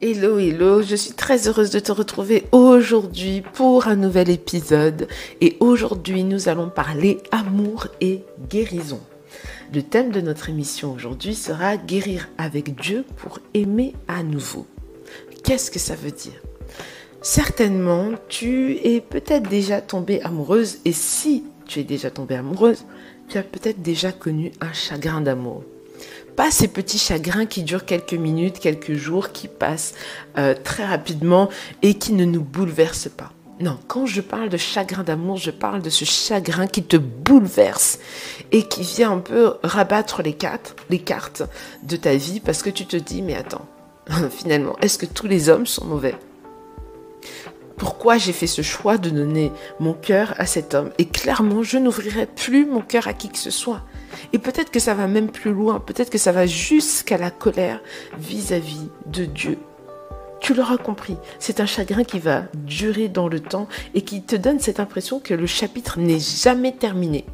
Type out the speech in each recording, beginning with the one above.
Hello, hello, je suis très heureuse de te retrouver aujourd'hui pour un nouvel épisode. Et aujourd'hui, nous allons parler amour et guérison. Le thème de notre émission aujourd'hui sera guérir avec Dieu pour aimer à nouveau. Qu'est-ce que ça veut dire ? Certainement, tu es peut-être déjà tombée amoureuse et si tu es déjà tombée amoureuse, tu as peut-être déjà connu un chagrin d'amour. Pas ces petits chagrins qui durent quelques minutes, quelques jours, qui passent très rapidement et qui ne nous bouleversent pas. Non, quand je parle de chagrin d'amour, je parle de ce chagrin qui te bouleverse et qui vient un peu rabattre les cartes de ta vie parce que tu te dis, mais attends, finalement, est-ce que tous les hommes sont mauvais ? Pourquoi j'ai fait ce choix de donner mon cœur à cet homme ? Et clairement, je n'ouvrirai plus mon cœur à qui que ce soit. Et peut-être que ça va même plus loin, peut-être que ça va jusqu'à la colère vis-à-vis de Dieu. Tu l'auras compris, c'est un chagrin qui va durer dans le temps et qui te donne cette impression que le chapitre n'est jamais terminé.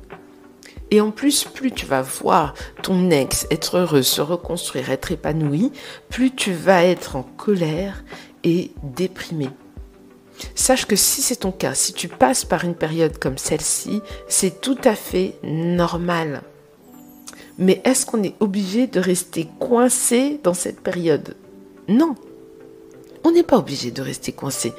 Et en plus, plus tu vas voir ton ex être heureux, se reconstruire, être épanoui, plus tu vas être en colère et déprimé. Sache que si c'est ton cas, si tu passes par une période comme celle-ci, c'est tout à fait normal. Mais est-ce qu'on est obligé de rester coincé dans cette période ? Non, on n'est pas obligé de rester coincé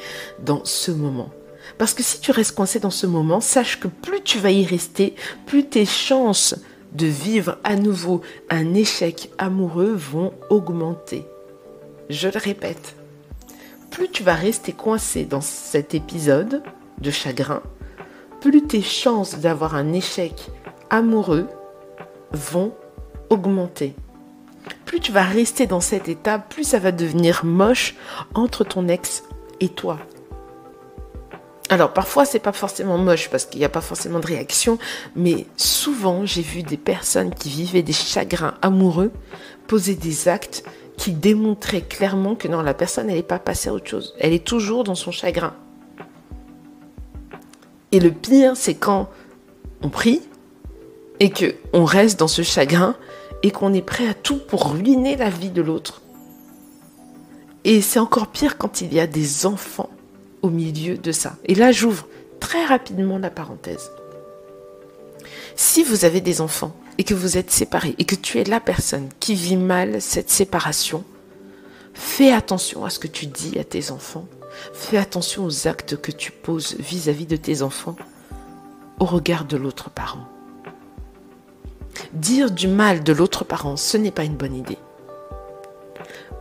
dans ce moment. Parce que si tu restes coincé dans ce moment, sache que plus tu vas y rester, plus tes chances de vivre à nouveau un échec amoureux vont augmenter. Je le répète. Plus tu vas rester coincé dans cet épisode de chagrin, plus tes chances d'avoir un échec amoureux vont augmenter. Plus tu vas rester dans cet état, plus ça va devenir moche entre ton ex et toi. Alors parfois c'est pas forcément moche parce qu'il n'y a pas forcément de réaction, mais souvent j'ai vu des personnes qui vivaient des chagrins amoureux poser des actes qui démontrait clairement que non, la personne, elle n'est pas passée à autre chose. Elle est toujours dans son chagrin. Et le pire, c'est quand on prie et qu'on reste dans ce chagrin et qu'on est prêt à tout pour ruiner la vie de l'autre. Et c'est encore pire quand il y a des enfants au milieu de ça. Et là, j'ouvre très rapidement la parenthèse. Si vous avez des enfants et que vous êtes séparés et que tu es la personne qui vit mal cette séparation, fais attention à ce que tu dis à tes enfants. Fais attention aux actes que tu poses vis-à-vis de tes enfants au regard de l'autre parent. Dire du mal de l'autre parent, ce n'est pas une bonne idée.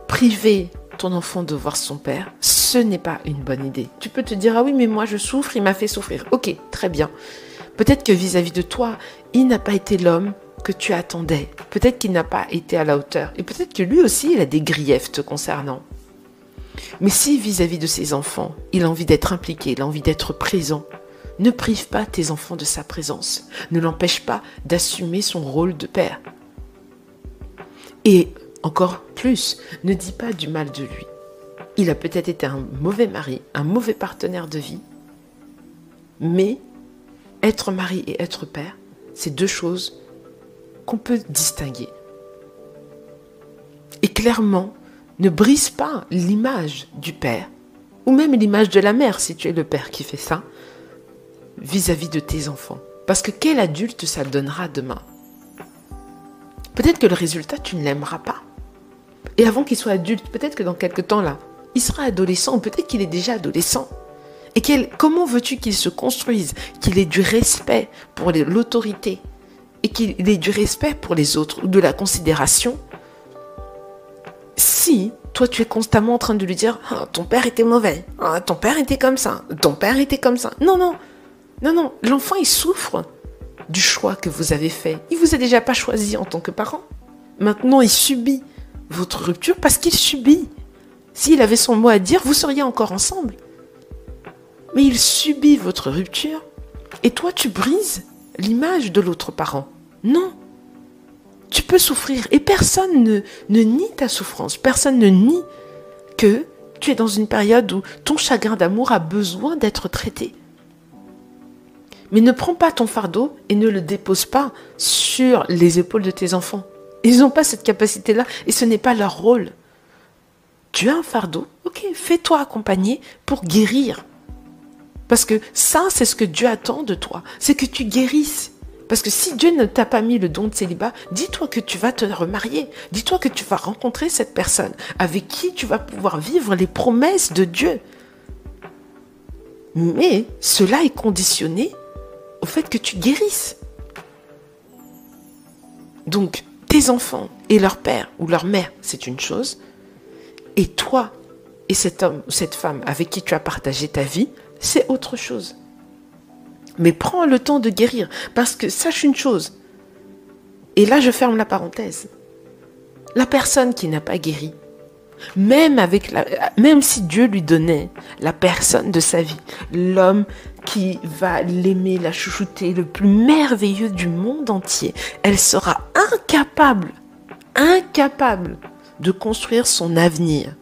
Priver ton enfant de voir son père, ce n'est pas une bonne idée. Tu peux te dire, ah oui, mais moi je souffre, il m'a fait souffrir. Ok, très bien. Peut-être que vis-à-vis de toi, il n'a pas été l'homme que tu attendais. Peut-être qu'il n'a pas été à la hauteur. Et peut-être que lui aussi, il a des griefs te concernant. Mais si vis-à-vis de ses enfants, il a envie d'être impliqué, il a envie d'être présent, ne prive pas tes enfants de sa présence. Ne l'empêche pas d'assumer son rôle de père. Et encore plus, ne dis pas du mal de lui. Il a peut-être été un mauvais mari, un mauvais partenaire de vie, mais être mari et être père, c'est deux choses qu'on peut distinguer. Et clairement, ne brise pas l'image du père, ou même l'image de la mère, si tu es le père qui fait ça, vis-à-vis de tes enfants. Parce que quel adulte ça donnera demain ? Peut-être que le résultat, tu ne l'aimeras pas. Et avant qu'il soit adulte, peut-être que dans quelque temps là, il sera adolescent, ou peut-être qu'il est déjà adolescent. Et comment veux-tu qu'il se construise, qu'il ait du respect pour l'autorité et qu'il ait du respect pour les autres ou de la considération si toi tu es constamment en train de lui dire ah, ton père était mauvais, ah, ton père était comme ça, ton père était comme ça. Non, l'enfant il souffre du choix que vous avez fait. Il vous a déjà pas choisi en tant que parent. Maintenant il subit votre rupture parce qu'il subit. S'il avait son mot à dire, vous seriez encore ensemble. Mais il subit votre rupture et toi tu brises l'image de l'autre parent. Non, tu peux souffrir et personne ne nie ta souffrance, personne ne nie que tu es dans une période où ton chagrin d'amour a besoin d'être traité. Mais ne prends pas ton fardeau et ne le dépose pas sur les épaules de tes enfants. Ils n'ont pas cette capacité-là et ce n'est pas leur rôle. tu as un fardeau, ok, fais-toi accompagner pour guérir. Parce que ça, c'est ce que Dieu attend de toi, c'est que tu guérisses. Parce que si Dieu ne t'a pas mis le don de célibat, dis-toi que tu vas te remarier. Dis-toi que tu vas rencontrer cette personne avec qui tu vas pouvoir vivre les promesses de Dieu. Mais cela est conditionné au fait que tu guérisses. Donc, tes enfants et leur père ou leur mère, c'est une chose. Et toi et cet homme ou cette femme avec qui tu as partagé ta vie, c'est autre chose. Mais prends le temps de guérir, parce que sache une chose, et là je ferme la parenthèse, la personne qui n'a pas guéri, même si Dieu lui donnait la personne de sa vie, l'homme qui va l'aimer, la chouchouter, le plus merveilleux du monde entier, elle sera incapable de construire son avenir.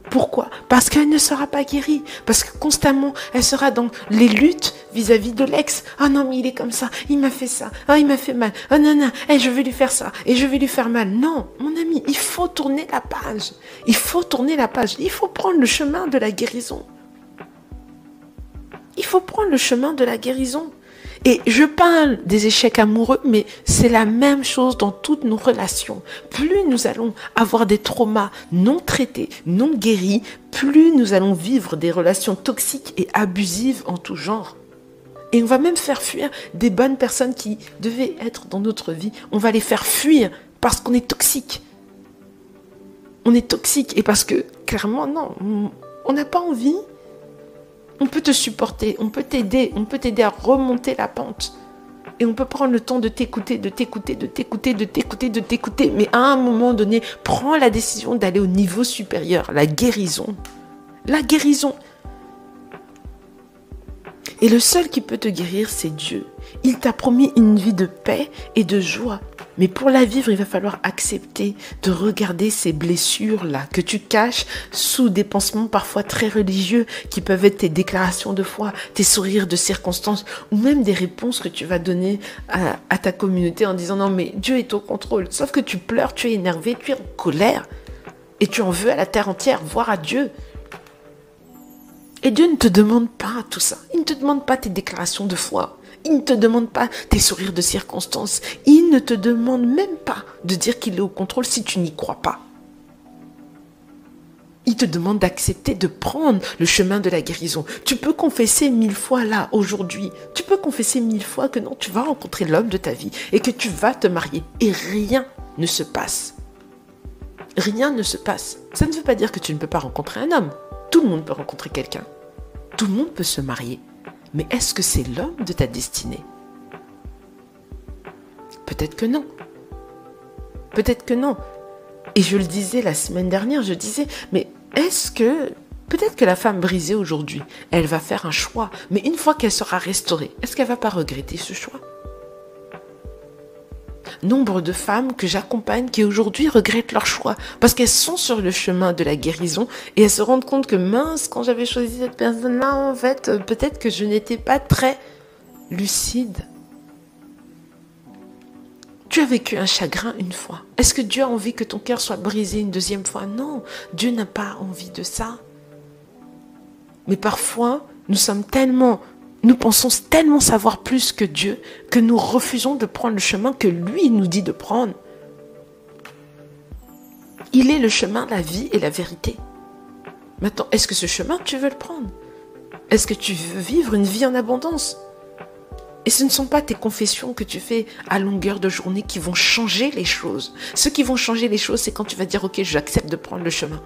Pourquoi? Parce qu'elle ne sera pas guérie. Parce que constamment, elle sera dans les luttes vis-à-vis de l'ex. Ah non, mais il est comme ça. Il m'a fait ça. Ah, il m'a fait mal. Ah non, non. Je vais lui faire ça. Et je vais lui faire mal. Non, mon ami, il faut tourner la page. Il faut tourner la page. Il faut prendre le chemin de la guérison. Il faut prendre le chemin de la guérison. Et je parle des échecs amoureux, mais c'est la même chose dans toutes nos relations. Plus nous allons avoir des traumas non traités, non guéris, plus nous allons vivre des relations toxiques et abusives en tout genre. Et on va même faire fuir des bonnes personnes qui devaient être dans notre vie. On va les faire fuir parce qu'on est toxique. On est toxique et parce que, clairement, non, on n'a pas envie. On peut te supporter, on peut t'aider à remonter la pente. Et on peut prendre le temps de t'écouter. Mais à un moment donné, prends la décision d'aller au niveau supérieur, la guérison. La guérison. Et le seul qui peut te guérir, c'est Dieu. Il t'a promis une vie de paix et de joie. Mais pour la vivre, il va falloir accepter de regarder ces blessures-là que tu caches sous des pansements parfois très religieux qui peuvent être tes déclarations de foi, tes sourires de circonstances ou même des réponses que tu vas donner à ta communauté en disant non mais Dieu est au contrôle. Sauf que tu pleures, tu es énervé, tu es en colère et tu en veux à la terre entière, voire à Dieu. Et Dieu ne te demande pas tout ça. Il ne te demande pas tes déclarations de foi. Il ne te demande pas tes sourires de circonstance. Il ne te demande même pas de dire qu'il est au contrôle si tu n'y crois pas. Il te demande d'accepter de prendre le chemin de la guérison. Tu peux confesser 1000 fois là, aujourd'hui. Tu peux confesser 1000 fois que non, tu vas rencontrer l'homme de ta vie et que tu vas te marier. Et rien ne se passe. Rien ne se passe. Ça ne veut pas dire que tu ne peux pas rencontrer un homme. Tout le monde peut rencontrer quelqu'un. Tout le monde peut se marier. Mais est-ce que c'est l'homme de ta destinée? Peut-être que non. Peut-être que non. Et je le disais la semaine dernière, je disais, mais est-ce que... Peut-être que la femme brisée aujourd'hui, elle va faire un choix. Mais une fois qu'elle sera restaurée, est-ce qu'elle ne va pas regretter ce choix? Nombre de femmes que j'accompagne qui aujourd'hui regrettent leur choix parce qu'elles sont sur le chemin de la guérison et elles se rendent compte que mince, quand j'avais choisi cette personne-là, en fait, peut-être que je n'étais pas très lucide. Tu as vécu un chagrin une fois. Est-ce que Dieu a envie que ton cœur soit brisé une deuxième fois? Non, Dieu n'a pas envie de ça. Mais parfois, nous pensons tellement savoir plus que Dieu que nous refusons de prendre le chemin que lui nous dit de prendre. Il est le chemin, la vie et la vérité. Maintenant, est-ce que ce chemin, tu veux le prendre? Est-ce que tu veux vivre une vie en abondance? Et ce ne sont pas tes confessions que tu fais à longueur de journée qui vont changer les choses. Ce qui vont changer les choses, c'est quand tu vas dire « Ok, j'accepte de prendre le chemin.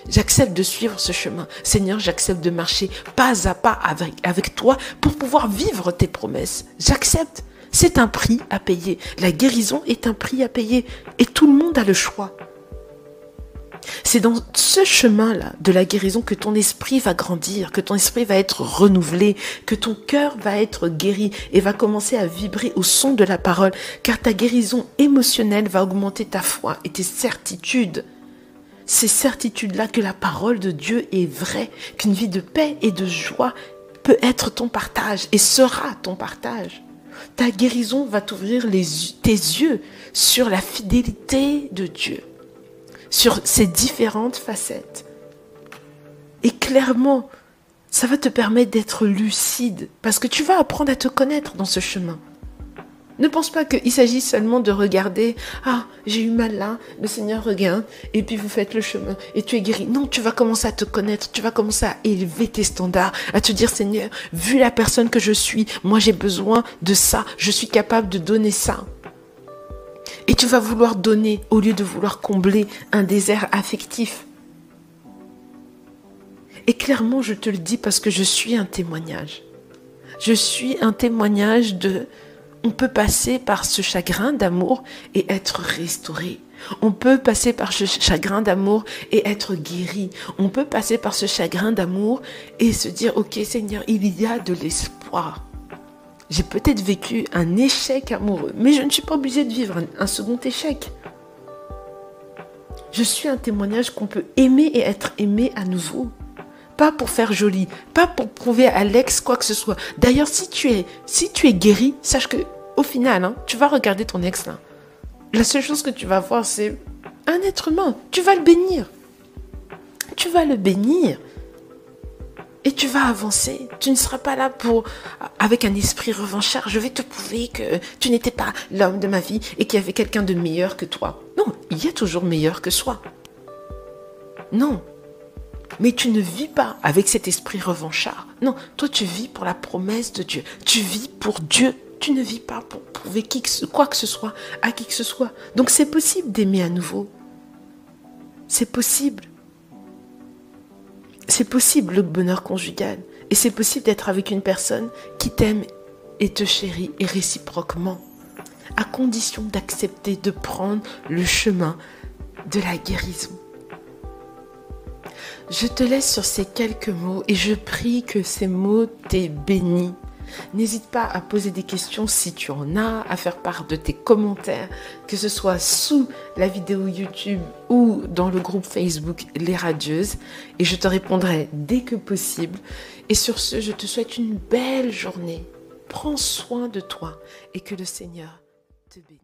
J'accepte de suivre ce chemin. Seigneur, j'accepte de marcher pas à pas avec toi pour pouvoir vivre tes promesses. J'accepte. C'est un prix à payer. La guérison est un prix à payer. Et tout le monde a le choix. C'est dans ce chemin-là de la guérison que ton esprit va grandir, que ton esprit va être renouvelé, que ton cœur va être guéri et va commencer à vibrer au son de la parole, car ta guérison émotionnelle va augmenter ta foi et tes certitudes. Ces certitudes-là que la parole de Dieu est vraie, qu'une vie de paix et de joie peut être ton partage et sera ton partage. Ta guérison va t'ouvrir tes yeux sur la fidélité de Dieu, sur ses différentes facettes. Et clairement, ça va te permettre d'être lucide parce que tu vas apprendre à te connaître dans ce chemin. Ne pense pas qu'il s'agit seulement de regarder « Ah, j'ai eu mal là, le Seigneur regarde, et puis vous faites le chemin, et tu es guéri. » Non, tu vas commencer à te connaître, tu vas commencer à élever tes standards, à te dire « Seigneur, vu la personne que je suis, moi j'ai besoin de ça, je suis capable de donner ça. » Et tu vas vouloir donner au lieu de vouloir combler un désert affectif. Et clairement, je te le dis parce que je suis un témoignage. Je suis un témoignage de... On peut passer par ce chagrin d'amour et être restauré. On peut passer par ce chagrin d'amour et être guéri. On peut passer par ce chagrin d'amour et se dire, ok Seigneur, il y a de l'espoir. J'ai peut-être vécu un échec amoureux, mais je ne suis pas obligée de vivre un second échec. Je suis un témoignage qu'on peut aimer et être aimé à nouveau. Pas pour faire joli, pas pour prouver à l'ex quoi que ce soit. D'ailleurs, si tu es guéri, sache que au final, tu vas regarder ton ex là. La seule chose que tu vas voir, c'est un être humain. Tu vas le bénir. Tu vas le bénir. Et tu vas avancer. Tu ne seras pas là avec un esprit revanchard. Je vais te prouver que tu n'étais pas l'homme de ma vie et qu'il y avait quelqu'un de meilleur que toi. Non, il y a toujours meilleur que soi. Non. Mais tu ne vis pas avec cet esprit revanchard. Non, toi tu vis pour la promesse de Dieu. Tu vis pour Dieu. Tu ne vis pas pour prouver quoi que ce soit à qui que ce soit. Donc c'est possible d'aimer à nouveau. C'est possible. C'est possible le bonheur conjugal. Et c'est possible d'être avec une personne qui t'aime et te chérit et réciproquement. À condition d'accepter de prendre le chemin de la guérison. Je te laisse sur ces quelques mots et je prie que ces mots t'aient béni. N'hésite pas à poser des questions si tu en as, à faire part de tes commentaires, que ce soit sous la vidéo YouTube ou dans le groupe Facebook Les Radieuses. Et je te répondrai dès que possible. Et sur ce, je te souhaite une belle journée. Prends soin de toi et que le Seigneur te bénisse.